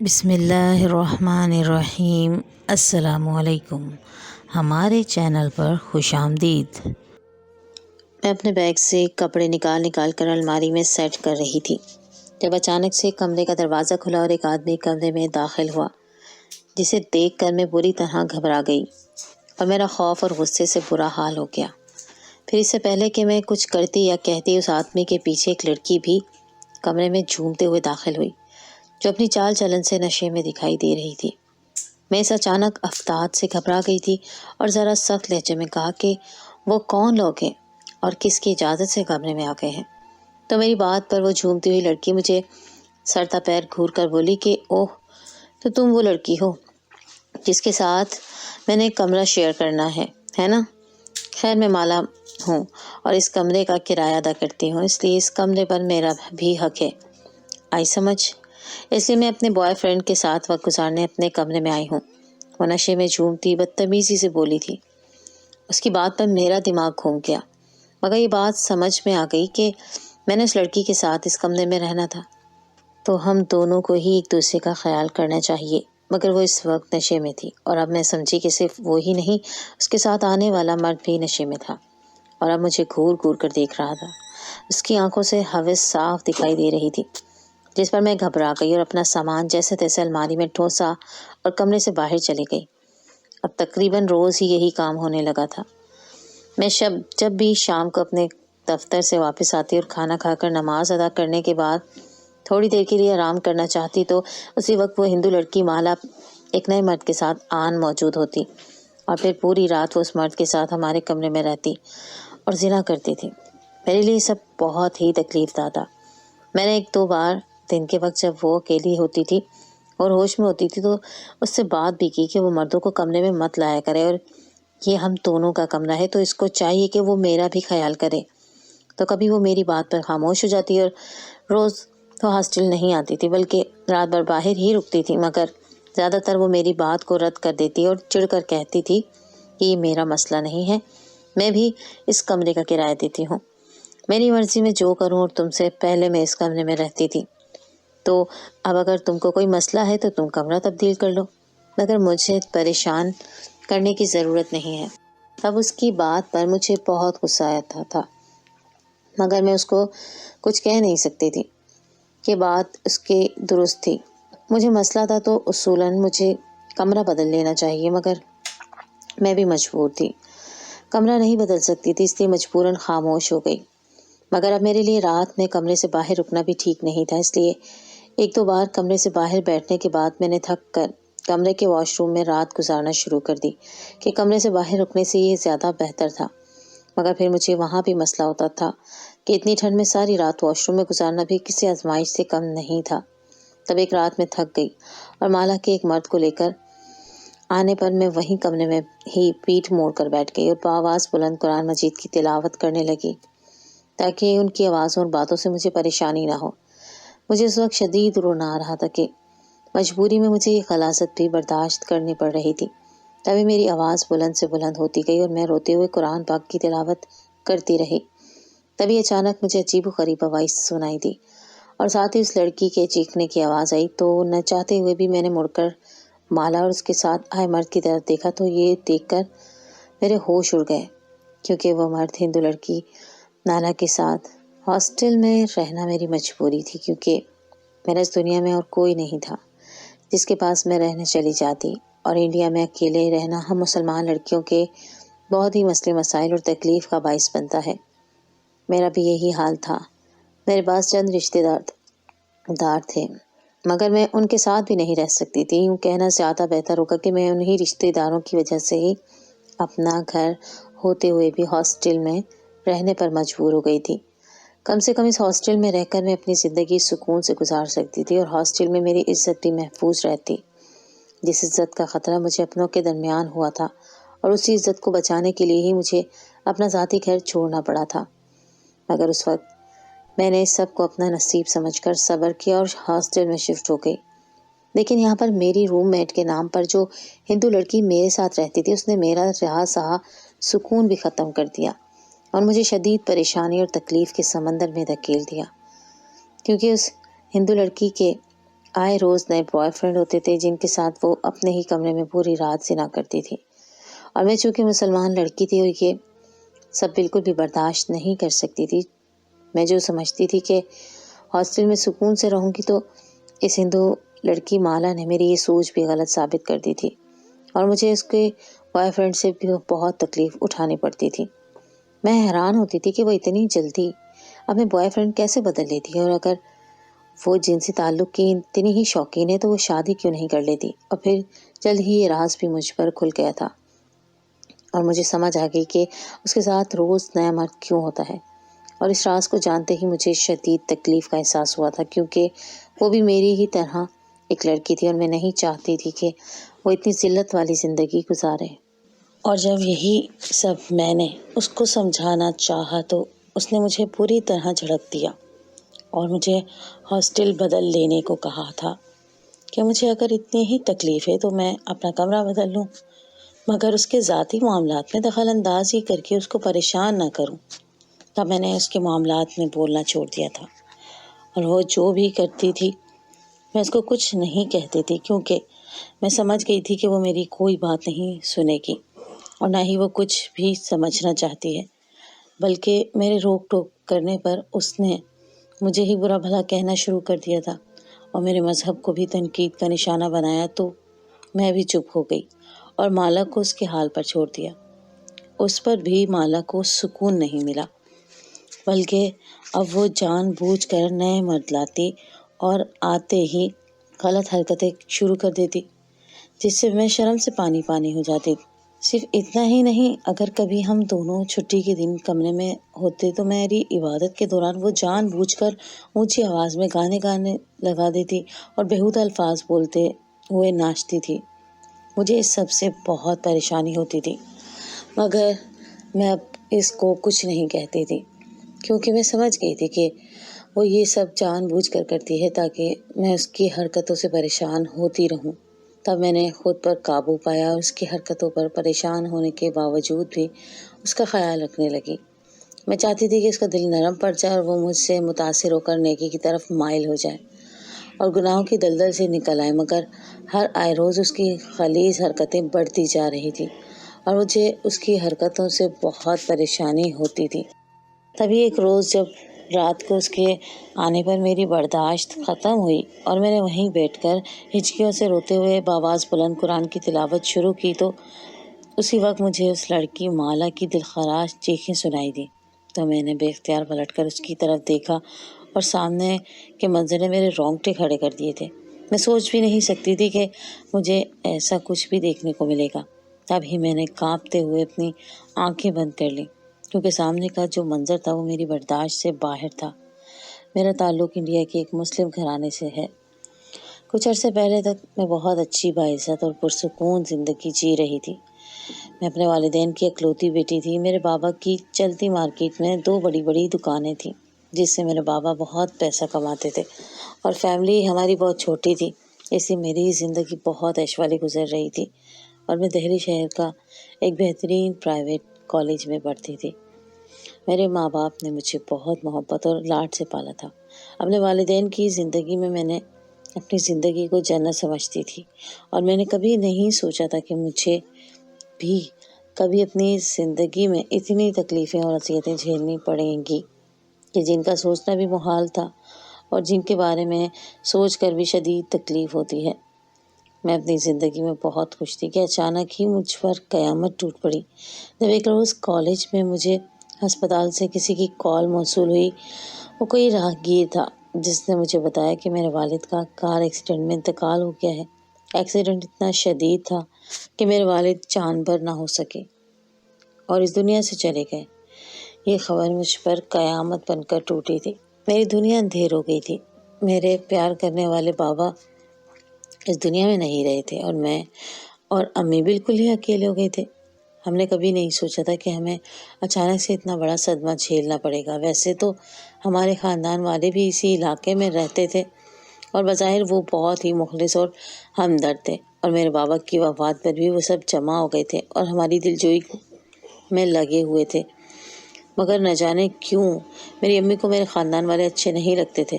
بسم اللہ الرحمن الرحیم۔ السلام علیکم، ہمارے چینل پر خوش آمدید۔ میں اپنے بیگ سے کپڑے نکال کر الماری میں سیٹ کر رہی تھی جب اچانک سے کمرے کا دروازہ کھلا اور ایک آدمی کمرے میں داخل ہوا، جسے دیکھ کر میں بری طرح گھبرا گئی اور میرا خوف اور غصے سے برا حال ہو گیا۔ پھر اس سے پہلے کہ میں کچھ کرتی یا کہتی، اس آدمی کے پیچھے ایک لڑکی بھی کمرے میں جھومتے ہوئے داخل ہوئی، جو اپنی چال چلن سے نشے میں دکھائی دے رہی تھی۔ میں اس اچانک افتاد سے گھبرا گئی تھی اور ذرا سخت لہجے میں کہا کہ وہ کون لوگ ہیں اور کس کی اجازت سے کمرے میں آ گئے ہیں؟ تو میری بات پر وہ جھومتی ہوئی لڑکی مجھے سرتا پیر گھور کر بولی کہ اوہ، تو تم وہ لڑکی ہو جس کے ساتھ میں نے کمرہ شیئر کرنا ہے نا؟ خیر، میں مالا ہوں اور اس کمرے کا کرایہ ادا کرتی ہوں، اس لیے اس کمرے پر میرا بھی حق ہے۔ آئی سمجھ؟ اس لیے میں اپنے بوائے فرینڈ کے ساتھ وقت گزارنے اپنے کمرے میں آئی ہوں۔ وہ نشے میں جھومتی بدتمیزی سے بولی تھی۔ اس کی بات پر میرا دماغ گھوم گیا، مگر یہ بات سمجھ میں آ گئی کہ میں نے اس لڑکی کے ساتھ اس کمرے میں رہنا تھا تو ہم دونوں کو ہی ایک دوسرے کا خیال کرنا چاہیے۔ مگر وہ اس وقت نشے میں تھی اور اب میں سمجھی کہ صرف وہی نہیں، اس کے ساتھ آنے والا مرد بھی نشے میں تھا اور اب مجھے گھور گھور کر دیکھ رہا تھا۔ اس کی آنکھوں سے ہوس صاف دکھائی دے رہی تھی، جس پر میں گھبرا گئی اور اپنا سامان جیسے تیسے الماری میں ٹھوسا اور کمرے سے باہر چلی گئی۔ اب تقریباً روز ہی یہی کام ہونے لگا تھا۔ میں جب بھی شام کو اپنے دفتر سے واپس آتی اور کھانا کھا کر نماز ادا کرنے کے بعد تھوڑی دیر کے لیے آرام کرنا چاہتی، تو اسی وقت وہ ہندو لڑکی مالا ایک نئے مرد کے ساتھ آن موجود ہوتی اور پھر پوری رات وہ اس مرد کے ساتھ ہمارے کمرے میں رہتی اور زنا کرتی تھی۔ میرے لیے سب بہت ہی تکلیف دہ تھا۔ میں نے ایک دو بار دن کے وقت جب وہ اکیلی ہوتی تھی اور ہوش میں ہوتی تھی تو اس سے بات بھی کی کہ وہ مردوں کو کمرے میں مت لایا کرے اور یہ ہم دونوں کا کمرہ ہے تو اس کو چاہیے کہ وہ میرا بھی خیال کرے۔ تو کبھی وہ میری بات پر خاموش ہو جاتی اور روز تو ہاسٹل نہیں آتی تھی بلکہ رات بھر باہر ہی رکتی تھی، مگر زیادہ تر وہ میری بات کو رد کر دیتی اور چڑ کر کہتی تھی کہ یہ میرا مسئلہ نہیں ہے، میں بھی اس کمرے کا کرایہ دیتی ہوں، میری مرضی میں جو کروں، اور تم سے پہلے میں اس کمرے میں رہتی تھی تو اب اگر تم کو کوئی مسئلہ ہے تو تم کمرہ تبدیل کر لو، مگر مجھے پریشان کرنے کی ضرورت نہیں ہے۔ اب اس کی بات پر مجھے بہت غصہ آتا تھا، مگر میں اس کو کچھ کہہ نہیں سکتی تھی کہ بات اس کی درست تھی۔ مجھے مسئلہ تھا تو اصولاً مجھے کمرہ بدل لینا چاہیے، مگر میں بھی مجبور تھی، کمرہ نہیں بدل سکتی تھی، اس لیے مجبوراً خاموش ہو گئی۔ مگر اب میرے لیے رات میں کمرے سے باہر رکنا بھی ٹھیک نہیں تھا، اس لیے ایک دو بار کمرے سے باہر بیٹھنے کے بعد میں نے تھک کر کمرے کے واش روم میں رات گزارنا شروع کر دی کہ کمرے سے باہر رکنے سے یہ زیادہ بہتر تھا۔ مگر پھر مجھے وہاں بھی مسئلہ ہوتا تھا کہ اتنی ٹھنڈ میں ساری رات واش روم میں گزارنا بھی کسی آزمائش سے کم نہیں تھا۔ تب ایک رات میں تھک گئی اور مالا کے ایک مرد کو لے کر آنے پر میں وہیں کمرے میں ہی پیٹھ موڑ کر بیٹھ گئی اور بآواز بلند قرآن مجید کی تلاوت کرنے لگی تاکہ ان کی آوازوں اور باتوں سے مجھے پریشانی نہ ہو۔ مجھے اس وقت شدید رونا آ رہا تھا کہ مجبوری میں مجھے یہ غلاظت بھی برداشت کرنی پڑ رہی تھی۔ تبھی میری آواز بلند سے بلند ہوتی گئی اور میں روتے ہوئے قرآن پاک کی تلاوت کرتی رہی۔ تبھی اچانک مجھے عجیب و غریب آواز سنائی دی اور ساتھ ہی اس لڑکی کے چیخنے کی آواز آئی، تو نہ چاہتے ہوئے بھی میں نے مڑ کر مالا اور اس کے ساتھ آئے مرد کی طرف دیکھا تو یہ دیکھ کر میرے ہوش اڑ گئے، کیونکہ وہ مرد ہندو لڑکی نالا کے ساتھ ہاسٹل میں رہنا میری مجبوری تھی، کیونکہ میرا اس دنیا میں اور کوئی نہیں تھا جس کے پاس میں رہنے چلی جاتی، اور انڈیا میں اکیلے رہنا ہم مسلمان لڑکیوں کے بہت ہی مسئلے مسائل اور تکلیف کا باعث بنتا ہے۔ میرا بھی یہی حال تھا۔ میرے پاس چند رشتے دار تھے، مگر میں ان کے ساتھ بھی نہیں رہ سکتی تھی۔ یوں کہنا زیادہ بہتر ہوگا کہ میں انہی رشتے داروں کی وجہ سے ہی اپنا گھر ہوتے ہوئے بھی ہاسٹل میں رہنے پر مجبور ہو گئی تھی۔ کم سے کم اس ہاسٹل میں رہ کر میں اپنی زندگی سکون سے گزار سکتی تھی اور ہاسٹل میں میری عزت بھی محفوظ رہتی، جس عزت کا خطرہ مجھے اپنوں کے درمیان ہوا تھا، اور اسی عزت کو بچانے کے لیے ہی مجھے اپنا ذاتی گھر چھوڑنا پڑا تھا۔ مگر اس وقت میں نے اس سب کو اپنا نصیب سمجھ کر صبر کیا اور ہاسٹل میں شفٹ ہو گئی۔ لیکن یہاں پر میری روم میٹ کے نام پر جو ہندو لڑکی میرے ساتھ رہتی تھی، اس نے میرا رہا سہا سکون بھی ختم کر دیا اور مجھے شدید پریشانی اور تکلیف کے سمندر میں دھکیل دیا، کیونکہ اس ہندو لڑکی کے آئے روز نئے بوائے فرینڈ ہوتے تھے جن کے ساتھ وہ اپنے ہی کمرے میں پوری رات زنا کرتی تھی، اور میں چونکہ مسلمان لڑکی تھی اور یہ سب بالکل بھی برداشت نہیں کر سکتی تھی۔ میں جو سمجھتی تھی کہ ہاسٹل میں سکون سے رہوں گی تو اس ہندو لڑکی مالا نے میری یہ سوچ بھی غلط ثابت کر دی تھی، اور مجھے اس کے بوائے فرینڈ سے بھی بہت تکلیف اٹھانی پڑتی تھی۔ میں حیران ہوتی تھی کہ وہ اتنی جلدی اپنے بوائے فرینڈ کیسے بدل لیتی ہے، اور اگر وہ جنسی تعلق کی اتنی ہی شوقین ہے تو وہ شادی کیوں نہیں کر لیتی۔ اور پھر جلد ہی یہ راز بھی مجھ پر کھل گیا تھا، اور مجھے سمجھ آ گئی کہ اس کے ساتھ روز نیا مرد کیوں ہوتا ہے، اور اس راز کو جانتے ہی مجھے شدید تکلیف کا احساس ہوا تھا، کیونکہ وہ بھی میری ہی طرح ایک لڑکی تھی اور میں نہیں چاہتی تھی کہ وہ اتنی ذلت والی زندگی گزارے۔ اور جب یہی سب میں نے اس کو سمجھانا چاہا تو اس نے مجھے پوری طرح جھڑک دیا اور مجھے ہاسٹل بدل لینے کو کہا تھا کہ مجھے اگر اتنی ہی تکلیف ہے تو میں اپنا کمرہ بدل لوں، مگر اس کے ذاتی معاملات میں دخل اندازی کر کے اس کو پریشان نہ کروں۔ تب میں نے اس کے معاملات میں بولنا چھوڑ دیا تھا، اور وہ جو بھی کرتی تھی میں اس کو کچھ نہیں کہتی تھی، کیونکہ میں سمجھ گئی تھی کہ وہ میری کوئی بات نہیں سنے گی اور نہ ہی وہ کچھ بھی سمجھنا چاہتی ہے، بلکہ میرے روک ٹوک کرنے پر اس نے مجھے ہی برا بھلا کہنا شروع کر دیا تھا اور میرے مذہب کو بھی تنقید کا نشانہ بنایا۔ تو میں بھی چپ ہو گئی اور مالا کو اس کے حال پر چھوڑ دیا۔ اس پر بھی مالا کو سکون نہیں ملا، بلکہ اب وہ جان بوجھ کر نئے مرد لاتی اور آتے ہی غلط حرکتیں شروع کر دیتی، جس سے میں شرم سے پانی پانی ہو جاتی۔ صرف اتنا ہی نہیں، اگر کبھی ہم دونوں چھٹی کے دن کمرے میں ہوتے تو میری عبادت کے دوران وہ جان بوجھ کر اونچی آواز میں گانے لگا دیتی اور بےہودہ الفاظ بولتے ہوئے ناچتی تھی۔ مجھے اس سب سے بہت پریشانی ہوتی تھی، مگر میں اب اس کو کچھ نہیں کہتی تھی، کیونکہ میں سمجھ گئی تھی کہ وہ یہ سب جان بوجھ کر کرتی ہے تاکہ میں اس کی حرکتوں سے پریشان ہوتی رہوں۔ تب میں نے خود پر قابو پایا اور اس کی حرکتوں پر پریشان ہونے کے باوجود بھی اس کا خیال رکھنے لگی۔ میں چاہتی تھی کہ اس کا دل نرم پڑ جائے اور وہ مجھ سے متاثر ہو کر نیکی کی طرف مائل ہو جائے اور گناہوں کی دلدل سے نکل آئے، مگر ہر آئے روز اس کی غلیظ حرکتیں بڑھتی جا رہی تھی اور مجھے اس کی حرکتوں سے بہت پریشانی ہوتی تھی۔ تبھی ایک روز جب رات کو اس کے آنے پر میری برداشت ختم ہوئی اور میں نے وہیں بیٹھ کر ہچکیوں سے روتے ہوئے باواز بلند قرآن کی تلاوت شروع کی تو اسی وقت مجھے اس لڑکی مالا کی دلخراش چیخیں سنائی دی۔ تو میں نے بے اختیار پلٹ کر اس کی طرف دیکھا اور سامنے کے منظر نے میرے رونگٹے کھڑے کر دیے تھے۔ میں سوچ بھی نہیں سکتی تھی کہ مجھے ایسا کچھ بھی دیکھنے کو ملے گا۔ تب ہی میں نے کانپتے ہوئے اپنی آنکھیں بند کر لیں، کیونکہ سامنے کا جو منظر تھا وہ میری برداشت سے باہر تھا۔ میرا تعلق انڈیا کے ایک مسلم گھرانے سے ہے۔ کچھ عرصے پہلے تک میں بہت اچھی باعزت اور پرسکون زندگی جی رہی تھی۔ میں اپنے والدین کی اکلوتی بیٹی تھی۔ میرے بابا کی چلتی مارکیٹ میں 2 بڑی بڑی دکانیں تھیں، جس سے میرے بابا بہت پیسہ کماتے تھے، اور فیملی ہماری بہت چھوٹی تھی، اس لیے میری زندگی بہت عیش والی گزر رہی تھی، اور میں دہلی شہر کا ایک بہترین پرائیویٹ کالج میں پڑھتی تھی۔ میرے ماں باپ نے مجھے بہت محبت اور لاڈ سے پالا تھا۔ اپنے والدین کی زندگی میں نے اپنی زندگی کو جنت سمجھتی تھی، اور میں نے کبھی نہیں سوچا تھا کہ مجھے بھی کبھی اپنی زندگی میں اتنی تکلیفیں اور اذیتیں جھیلنی پڑیں گی کہ جن کا سوچنا بھی محال تھا اور جن کے بارے میں سوچ کر بھی شدید تکلیف ہوتی ہے۔ میں اپنی زندگی میں بہت خوش تھی کہ اچانک ہی مجھ پر قیامت ٹوٹ پڑی جب ایک روز کالج میں مجھے ہسپتال سے کسی کی کال موصول ہوئی۔ وہ کوئی راہگیر تھا جس نے مجھے بتایا کہ میرے والد کا کار ایکسیڈنٹ میں انتقال ہو گیا ہے۔ ایکسیڈنٹ اتنا شدید تھا کہ میرے والد جان بھر نہ ہو سکے اور اس دنیا سے چلے گئے۔ یہ خبر مجھ پر قیامت بن کر ٹوٹی تھی۔ میری دنیا اندھیر ہو گئی تھی۔ میرے پیار کرنے والے بابا اس دنیا میں نہیں رہے تھے اور میں اور امی بالکل ہی اکیلے ہو گئے تھے۔ ہم نے کبھی نہیں سوچا تھا کہ ہمیں اچانک سے اتنا بڑا صدمہ جھیلنا پڑے گا۔ ویسے تو ہمارے خاندان والے بھی اسی علاقے میں رہتے تھے اور بظاہر وہ بہت ہی مخلص اور ہمدرد تھے، اور میرے بابا کی وفات پر بھی وہ سب جمع ہو گئے تھے اور ہماری دلجوئی میں لگے ہوئے تھے، مگر نہ جانے کیوں میری امی کو میرے خاندان والے اچھے نہیں لگتے تھے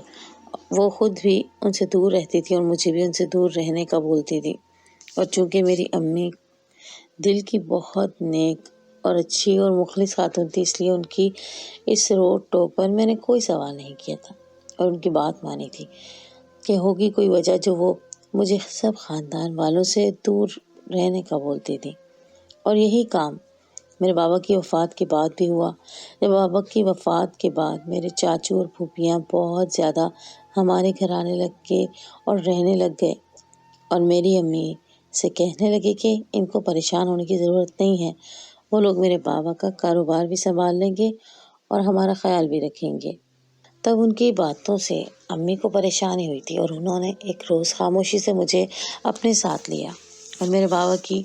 وہ خود بھی ان سے دور رہتی تھی اور مجھے بھی ان سے دور رہنے کا بولتی تھی۔ اور چونکہ میری امی دل کی بہت نیک اور اچھی اور مخلص خاتون تھی، اس لیے ان کی اس روک ٹوک پر میں نے کوئی سوال نہیں کیا تھا اور ان کی بات مانی تھی کہ ہوگی کوئی وجہ جو وہ مجھے سب خاندان والوں سے دور رہنے کا بولتی تھی۔ اور یہی کام میرے بابا کی وفات کے بعد بھی ہوا۔ جب بابا کی وفات کے بعد میرے چاچو اور پھوپھیاں بہت زیادہ ہمارے گھر آنے لگ گئے اور رہنے لگ گئے، اور میری امی سے کہنے لگے کہ ان کو پریشان ہونے کی ضرورت نہیں ہے، وہ لوگ میرے بابا کا کاروبار بھی سنبھال لیں گے اور ہمارا خیال بھی رکھیں گے۔ تب ان کی باتوں سے امی کو پریشانی ہوئی تھی اور انہوں نے ایک روز خاموشی سے مجھے اپنے ساتھ لیا اور میرے بابا کی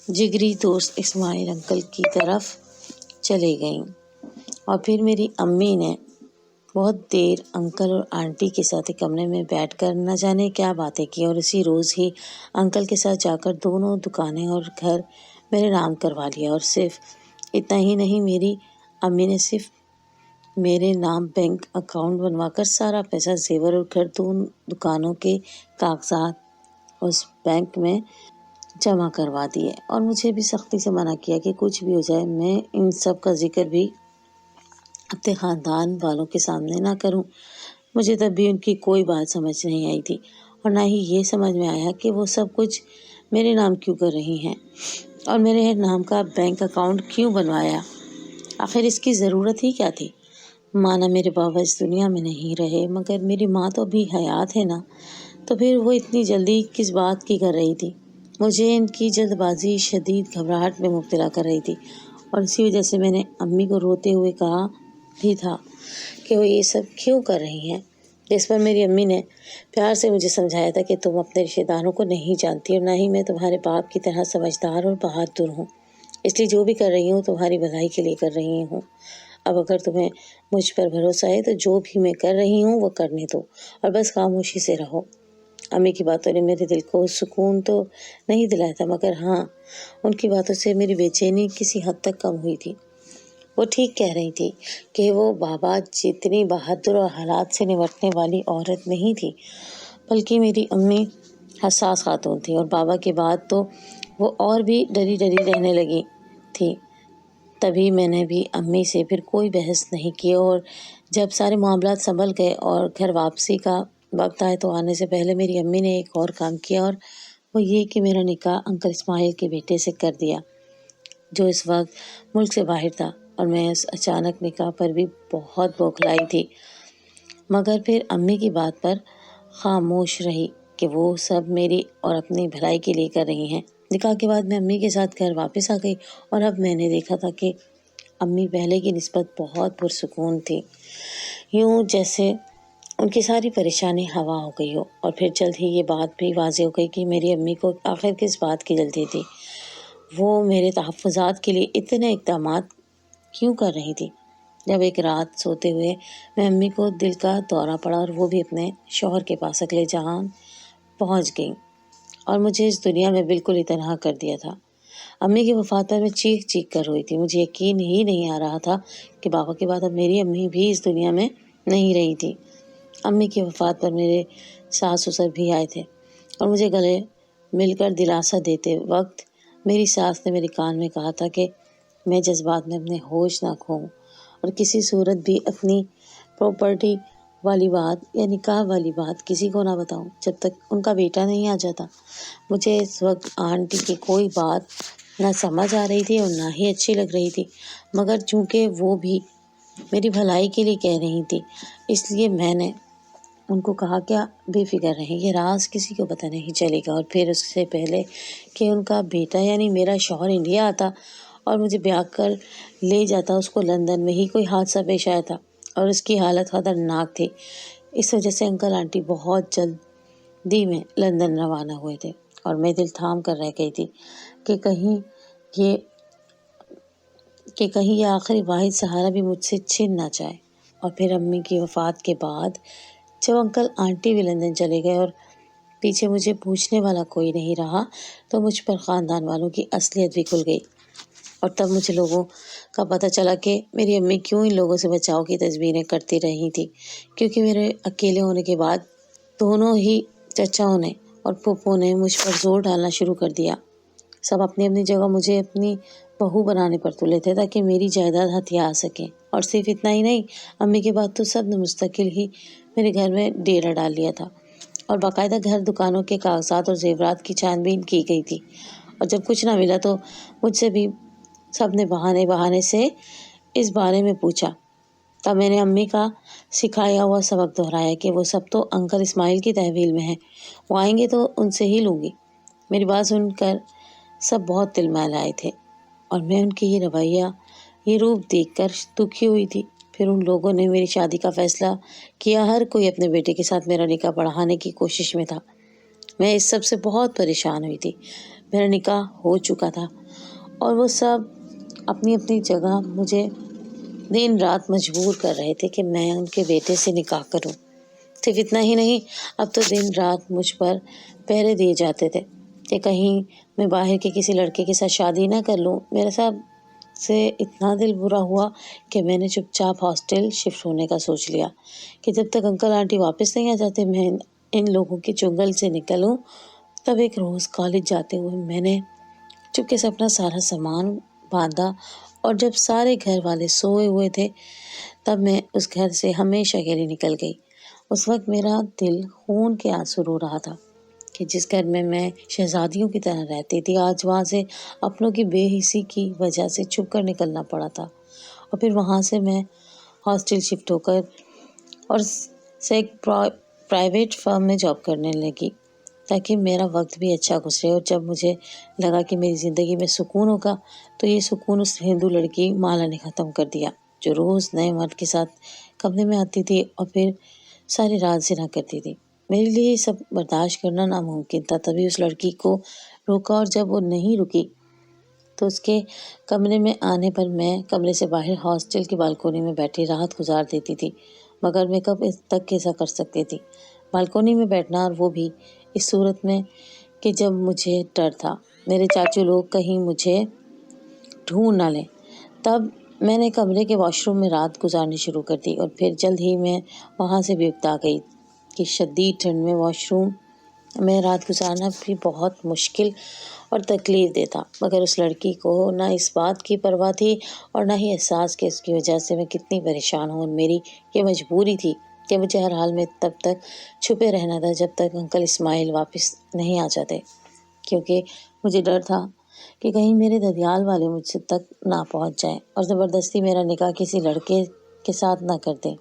جگری دوست اسماعیل انکل کی طرف چلے گئیں، اور پھر میری امی نے بہت دیر انکل اور آنٹی کے ساتھ ایک کمرے میں بیٹھ کر نہ جانے کیا باتیں کی، اور اسی روز ہی انکل کے ساتھ جا کر دونوں دکانیں اور گھر میرے نام کروا لیا۔ اور صرف اتنا ہی نہیں، میری امی نے صرف میرے نام بینک اکاؤنٹ بنوا کر سارا پیسہ، زیور اور گھر، دونوں دکانوں کے کاغذات اس بینک میں جمع کروا دیے، اور مجھے بھی سختی سے منع کیا کہ کچھ بھی ہو جائے میں ان سب کا ذکر بھی اپنے خاندان والوں کے سامنے نہ کروں۔ مجھے تب بھی ان کی کوئی بات سمجھ نہیں آئی تھی، اور نہ ہی یہ سمجھ میں آیا کہ وہ سب کچھ میرے نام کیوں کر رہی ہیں اور میرے نام کا بینک اکاؤنٹ کیوں بنوایا۔ آخر اس کی ضرورت ہی کیا تھی؟ مانا میرے بابا اس دنیا میں نہیں رہے، مگر میری ماں تو بھی حیات ہے نا، تو پھر وہ اتنی جلدی کس بات کی کر رہی تھی؟ مجھے ان کی جلد بازی شدید گھبراہٹ میں مبتلا کر رہی تھی، اور اسی وجہ سے میں نے امی کو روتے ہوئے کہا بھی تھا کہ وہ یہ سب کیوں کر رہی ہیں، جس پر میری امی نے پیار سے مجھے سمجھایا تھا کہ تم اپنے رشتہ داروں کو نہیں جانتی، اور نہ ہی میں تمہارے باپ کی طرح سمجھدار اور بہادر ہوں، اس لیے جو بھی کر رہی ہوں تمہاری بھلائی کے لیے کر رہی ہوں۔ اب اگر تمہیں مجھ پر بھروسہ ہے تو جو بھی میں کر رہی ہوں وہ کرنے دو، اور بس خاموشی سے رہو۔ امی کی باتوں نے میرے دل کو سکون تو نہیں دلایا تھا، مگر ہاں، ان کی باتوں سے میری بے چینی کسی حد تک کم ہوئی تھی۔ وہ ٹھیک کہہ رہی تھی کہ وہ بابا جتنی بہادر اور حالات سے نمٹنے والی عورت نہیں تھی، بلکہ میری امی حساس خاتون تھی، اور بابا کے بعد تو وہ اور بھی ڈری ڈری رہنے لگی تھی۔ تبھی میں نے بھی امی سے پھر کوئی بحث نہیں کی، اور جب سارے معاملات سنبھل گئے اور گھر واپسی کا وقت آئے تو آنے سے پہلے میری امی نے ایک اور کام کیا، اور وہ یہ کہ میرا نکاح انکل اسماعیل کے بیٹے سے کر دیا، جو اس وقت ملک سے باہر تھا، اور میں اس اچانک نکاح پر بھی بہت بوکھلائی تھی، مگر پھر امی کی بات پر خاموش رہی کہ وہ سب میری اور اپنی بھلائی کے لیے کر رہی ہیں۔ نکاح کے بعد میں امی کے ساتھ گھر واپس آ گئی، اور اب میں نے دیکھا تھا کہ امی پہلے کی نسبت بہت پرسکون تھی، یوں جیسے ان کی ساری پریشانی ہوا ہو گئی ہو۔ اور پھر جلد ہی یہ بات بھی واضح ہو گئی کہ میری امی کو آخر کس بات کی جلدی تھی، وہ میرے تحفظات کے لیے اتنے اقدامات کیوں کر رہی تھی۔ جب ایک رات سوتے ہوئے میں امی کو دل کا دورہ پڑا، اور وہ بھی اپنے شوہر کے پاس اگلے جہان پہنچ گئیں، اور مجھے اس دنیا میں بالکل ہی تنہا کر دیا تھا۔ امی کی وفات پر میں چیخ چیخ کر روئی تھی۔ مجھے یقین ہی نہیں آ رہا تھا کہ بابا کے بعد اب میری امی بھی اس دنیا میں نہیں رہی تھی۔ امی کی وفات پر میرے ساس سسر بھی آئے تھے، اور مجھے گلے مل کر دلاسا دیتے وقت میری ساس نے میرے کان میں کہا تھا کہ میں جذبات میں اپنے ہوش نہ کھوؤں، اور کسی صورت بھی اپنی پراپرٹی والی بات یا نکاح والی بات کسی کو نہ بتاؤں جب تک ان کا بیٹا نہیں آ جاتا۔ مجھے اس وقت آنٹی کی کوئی بات نہ سمجھ آ رہی تھی اور نہ ہی اچھی لگ رہی تھی، مگر چونکہ وہ بھی میری بھلائی کے لیے کہہ رہی تھی، اس لیے میں نے ان کو کہا کہ بے فکر رہیں، یہ راز کسی کو پتہ نہیں چلے گا۔ اور پھر اس سے پہلے کہ ان کا بیٹا یعنی میرا شوہر انڈیا آتا اور مجھے بیاہ کر لے جاتا، اس کو لندن میں ہی کوئی حادثہ پیش آیا تھا، اور اس کی حالت خطرناک تھی۔ اس وجہ سے انکل آنٹی بہت جلدی میں لندن روانہ ہوئے تھے، اور میں دل تھام کر رہ گئی تھی کہ کہیں یہ آخری واحد سہارا بھی مجھ سے چھن نہ جائے۔ اور پھر امی کی وفات کے بعد جب انکل آنٹی بھی لندن چلے گئے اور پیچھے مجھے پوچھنے والا کوئی نہیں رہا، تو مجھ پر خاندان والوں کی اصلیت بھی کھل گئی۔ اور تب مجھے لوگوں کا پتہ چلا کہ میری امی کیوں ان لوگوں سے بچاؤ کی تدبیریں کرتی رہی تھی، کیونکہ میرے اکیلے ہونے کے بعد دونوں ہی چچاؤں نے اور پھپھو نے مجھ پر زور ڈالنا شروع کر دیا۔ سب اپنی اپنی جگہ مجھے اپنی بہو بنانے پر تلے تھے تاکہ میری جائیداد ہتھیا آ سکے، اور صرف اتنا ہی نہیں، امی کے بعد تو سب نے مستقل ہی میرے گھر میں ڈیرا ڈال لیا تھا، اور باقاعدہ گھر دکانوں کے کاغذات اور زیورات کی چھان بین کی گئی تھی، اور جب کچھ نہ ملا تو مجھ سے بھی سب نے بہانے سے اس بارے میں پوچھا۔ تب میں نے امی کا سکھایا ہوا سبق دہرایا کہ وہ سب تو انکل اسماعیل کی تحویل میں ہیں، وہ آئیں گے تو ان سے ہی لوں گی۔ میری بات سن کر سب بہت تل میل آئے تھے، اور میں ان کی یہ رویہ، یہ روپ دیکھ کر دکھی ہوئی تھی۔ پھر ان لوگوں نے میری شادی کا فیصلہ کیا، ہر کوئی اپنے بیٹے کے ساتھ میرا نکاح پڑھانے کی کوشش میں تھا۔ میں اس سب سے بہت پریشان ہوئی تھی۔ میرا نکاح ہو چکا تھا اور وہ سب اپنی اپنی جگہ مجھے دن رات مجبور کر رہے تھے کہ میں ان کے بیٹے سے نکاح کروں۔ صرف اتنا ہی نہیں، اب تو دن رات مجھ پر پہرے دیے جاتے تھے کہ کہیں میں باہر کے کسی لڑکے کے ساتھ شادی نہ کر لوں۔ میرے ساتھ سے اتنا دل برا ہوا کہ میں نے چپ چاپ ہاسٹل شفٹ ہونے کا سوچ لیا کہ جب تک انکل آنٹی واپس نہیں آ جاتے میں ان لوگوں کے چنگل سے نکلوں۔ تب ایک روز کالج جاتے ہوئے میں نے چپکے سے اپنا سارا سامان باندھا، اور جب سارے گھر والے سوئے ہوئے تھے تب میں اس گھر سے ہمیشہ کے لیے نکل گئی۔ اس وقت میرا دل خون کے آنسو رو رہا تھا کہ جس گھر میں شہزادیوں کی طرح رہتی تھی، آج وہاں سے اپنوں کی بے حسی کی وجہ سے چھپ کر نکلنا پڑا تھا۔ اور پھر وہاں سے میں ہاسٹل شفٹ ہو کر اور سے ایک پرائیویٹ فرم میں جاب کرنے لگی تاکہ میرا وقت بھی اچھا گزرے، اور جب مجھے لگا کہ میری زندگی میں سکون ہوگا تو یہ سکون اس ہندو لڑکی مالا نے ختم کر دیا، جو روز نئے مرد کے ساتھ کمرے میں آتی تھی اور پھر ساری رات زنا کرتی تھی۔ میرے لیے یہ سب برداشت کرنا ناممکن تھا، تبھی اس لڑکی کو روکا، اور جب وہ نہیں رکی تو اس کے کمرے میں آنے پر میں کمرے سے باہر ہاسٹل کی بالکونی میں بیٹھی رات گزار دیتی تھی، مگر میں کب تک ایسا کر سکتی تھی؟ بالکونی میں بیٹھنا، اور وہ بھی اس صورت میں کہ جب مجھے ڈر تھا میرے چاچو لوگ کہیں مجھے ڈھونڈ نہ لیں۔ تب میں نے کمرے کے واش روم میں رات گزارنی شروع کر دی، اور پھر جلد ہی میں وہاں سے بھی اکتا گئی کہ شدید ٹھنڈ میں واش روم میں رات گزارنا بھی بہت مشکل اور تکلیف دہ تھا، مگر اس لڑکی کو نہ اس بات کی پرواہ تھی اور نہ ہی احساس کہ اس کی وجہ سے میں کتنی پریشان ہوں، اور میری یہ مجبوری تھی کہ مجھے ہر حال میں تب تک چھپے رہنا تھا جب تک انکل اسماعیل واپس نہیں آ جاتے، کیونکہ مجھے ڈر تھا کہ کہیں میرے ددیال والے مجھ سے تک نہ پہنچ جائیں اور زبردستی میرا نکاح کسی لڑکے کے ساتھ نہ کر دیں۔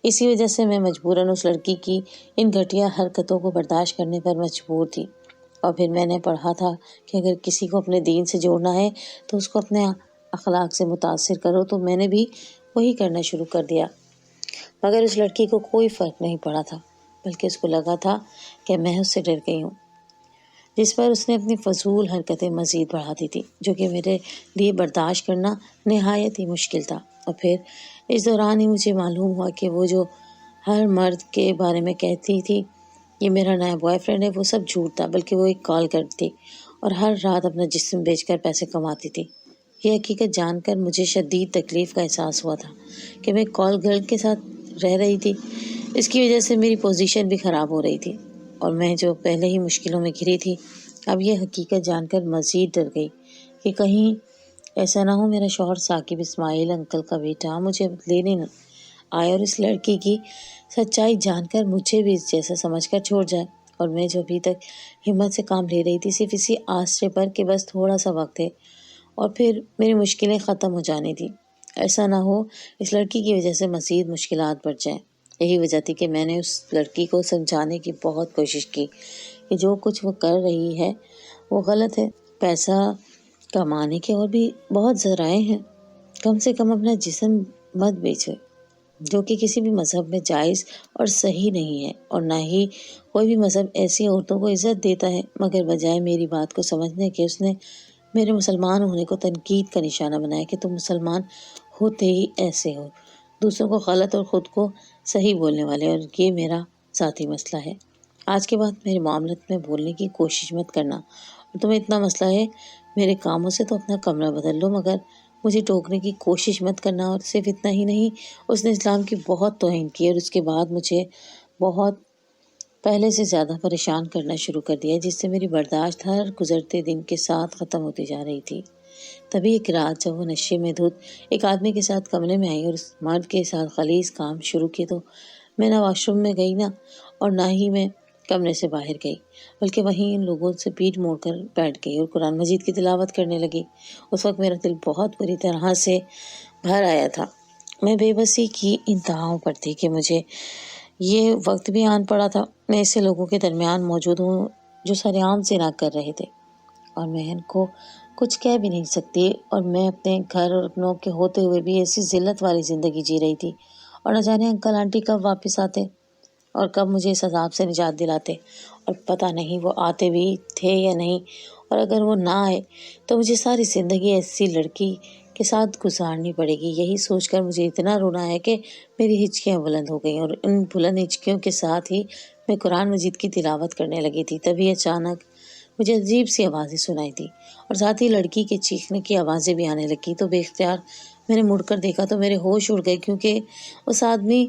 اسی وجہ سے میں مجبوراً اس لڑکی کی ان گھٹیا حرکتوں کو برداشت کرنے پر مجبور تھی۔ اور پھر میں نے پڑھا تھا کہ اگر کسی کو اپنے دین سے جوڑنا ہے تو اس کو اپنے اخلاق سے متاثر کرو، تو میں نے بھی وہی کرنا شروع کر دیا، مگر اس لڑکی کو کوئی فرق نہیں پڑا تھا، بلکہ اس کو لگا تھا کہ میں اس سے ڈر گئی ہوں، جس پر اس نے اپنی فضول حرکتیں مزید بڑھا دی تھی، جو کہ میرے لیے برداشت کرنا نہایت ہی مشکل تھا۔ اور پھر اس دوران ہی مجھے معلوم ہوا کہ وہ جو ہر مرد کے بارے میں کہتی تھی یہ میرا نیا بوائے فرینڈ ہے، وہ سب جھوٹ تھا، بلکہ وہ ایک کال گرل تھی اور ہر رات اپنا جسم بیچ کر پیسے کماتی تھی۔ یہ حقیقت جان کر مجھے شدید تکلیف کا احساس ہوا تھا کہ میں کال گرل کے ساتھ رہ رہی تھی، اس کی وجہ سے میری پوزیشن بھی خراب ہو رہی تھی، اور میں جو پہلے ہی مشکلوں میں گھری تھی اب یہ حقیقت جان کر مزید ڈر گئی کہ کہیں ایسا نہ ہو میرا شوہر ثاقب اسماعیل انکل کا بیٹا مجھے لینے نہ آئے اور اس لڑکی کی سچائی جان کر مجھے بھی اس جیسا سمجھ کر چھوڑ جائے، اور میں جو ابھی تک ہمت سے کام لے رہی تھی صرف اسی آسرے پر کہ بس تھوڑا سا وقت ہے اور پھر میری مشکلیں ختم ہو جانی تھی، ایسا نہ ہو اس لڑکی کی وجہ سے مزید مشکلات بڑھ جائیں۔ یہی وجہ تھی کہ میں نے اس لڑکی کو سمجھانے کی بہت کوشش کی کہ جو کچھ وہ کر رہی ہے وہ غلط ہے، پیسہ کمانے کے اور بھی بہت ذرائع ہیں، کم سے کم اپنا جسم مت بیچے، جو کہ کسی بھی مذہب میں جائز اور صحیح نہیں ہے، اور نہ ہی کوئی بھی مذہب ایسی عورتوں کو عزت دیتا ہے، مگر بجائے میری بات کو سمجھنے کے اس نے میرے مسلمان ہونے کو تنقید کا نشانہ بنایا کہ تم مسلمان ہوتے ہی ایسے ہو، دوسروں کو غلط اور خود کو صحیح بولنے والے، اور یہ میرا ذاتی مسئلہ ہے، آج کے بعد میرے معاملات میں بولنے کی کوشش مت کرنا، اور تمہیں اتنا مسئلہ ہے میرے کاموں سے تو اپنا کمرہ بدل لو، مگر مجھے ٹوکنے کی کوشش مت کرنا۔ اور صرف اتنا ہی نہیں، اس نے اسلام کی بہت توہین کی اور اس کے بعد مجھے بہت پہلے سے زیادہ پریشان کرنا شروع کر دیا، جس سے میری برداشت ہر گزرتے دن کے ساتھ ختم ہوتی جا رہی تھی۔ تبھی ایک رات جب وہ نشے میں دھت ایک آدمی کے ساتھ کمرے میں آئی اور اس مرد کے ساتھ خلیج کام شروع کیے، تو میں نہ واش روم میں گئی اور نہ ہی میں کمرے سے باہر گئی، بلکہ وہیں ان لوگوں سے پیٹھ موڑ کر بیٹھ گئی اور قرآن مجید کی تلاوت کرنے لگی۔ اس وقت میرا دل بہت بری طرح سے بھر آیا تھا۔ میں بے بسی کی انتہاؤں پر تھی کہ مجھے یہ وقت بھی آن پڑا تھا میں ایسے لوگوں کے درمیان موجود ہوں جو سرعام زنا کر رہے تھے، اور میں ان کو کچھ کہہ بھی نہیں سکتی، اور میں اپنے گھر اور اپنوں کے ہوتے ہوئے بھی ایسی ذلت والی زندگی جی رہی تھی، اور نہ جانے انکل آنٹی کب واپس آتے اور کب مجھے اس عذاب سے نجات دلاتے، اور پتہ نہیں وہ آتے بھی تھے یا نہیں، اور اگر وہ نہ آئے تو مجھے ساری زندگی ایسی لڑکی کے ساتھ گزارنی پڑے گی۔ یہی سوچ کر مجھے اتنا رونا ہے کہ میری ہچکیاں بلند ہو گئیں، اور ان بلند ہچکیوں کے ساتھ ہی میں قرآن مجید کی تلاوت کرنے لگی تھی۔ تبھی اچانک مجھے عجیب سی آوازیں سنائی تھی، اور ساتھ ہی لڑکی کے چیخنے کی آوازیں بھی آنے لگی۔ تو بے اختیار میں نے مڑ کر دیکھا تو میرے ہوش اڑ گئے، کیونکہ اس آدمی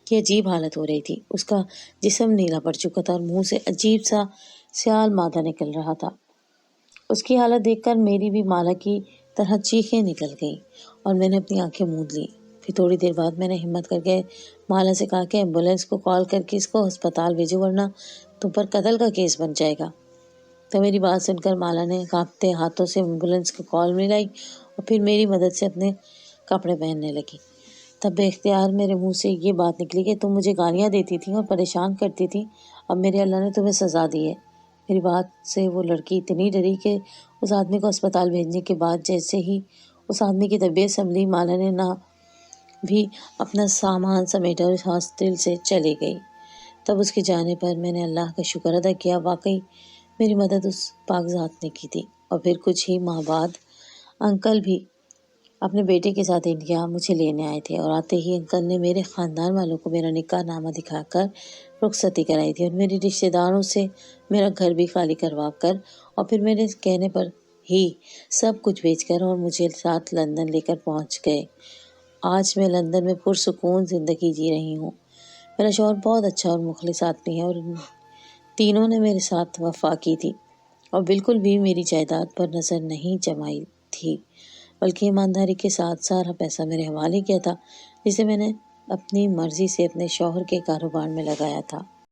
کی عجیب حالت ہو رہی تھی۔ اس کا جسم نیلا پڑ چکا تھا اور منہ سے عجیب سا سیال مادہ نکل رہا تھا۔ اس کی حالت دیکھ کر میری بھی مالا کی طرح چیخیں نکل گئیں، اور میں نے اپنی آنکھیں موند لیں۔ پھر تھوڑی دیر بعد میں نے ہمت کر کے مالا سے کہا کہ ایمبولینس کو کال کر کے اس کو ہسپتال بھیجو، ورنہ تم پر قتل کا کیس بن جائے گا۔ تو میری بات سن کر مالا نے کانپتے ہاتھوں سے ایمبولینس کو کال ملائی اور پھر میری مدد سے اپنے کپڑے پہننے لگی۔ تب بے اختیار میرے منہ سے یہ بات نکلی کہ تم مجھے گالیاں دیتی تھی اور پریشان کرتی تھی، اب میرے اللہ نے تمہیں سزا دی ہے۔ میری بات سے وہ لڑکی اتنی ڈری کہ اس آدمی کو اسپتال بھیجنے کے بعد جیسے ہی اس آدمی کی طبیعت سنبھلی، مالا نے نہ بھی اپنا سامان سمیٹا اور اس ہاسپٹل سے چلی گئی۔ تب اس کے جانے پر میں نے اللہ کا شکر ادا کیا، واقعی میری مدد اس پاک ذات نے کی تھی۔ اور پھر کچھ ہی ماہ بعد انکل بھی اپنے بیٹے کے ساتھ انڈیا مجھے لینے آئے تھے، اور آتے ہی انکل نے میرے خاندان والوں کو میرا نکاح نامہ دکھا کر رخصتی کرائی تھی، اور میری رشتہ داروں سے میرا گھر بھی خالی کروا کر اور پھر میرے کہنے پر ہی سب کچھ بیچ کر اور مجھے ساتھ لندن لے کر پہنچ گئے۔ آج میں لندن میں پرسکون زندگی جی رہی ہوں۔ میرا شوہر بہت اچھا اور مخلص آدمی ہے، اور ان تینوں نے میرے ساتھ وفا کی تھی اور بالکل بھی میری جائیداد پر نظر نہیں جمائی تھی، بلکہ ایمانداری کے ساتھ سارا پیسہ میرے حوالے کیا تھا، جسے میں نے اپنی مرضی سے اپنے شوہر کے کاروبار میں لگایا تھا۔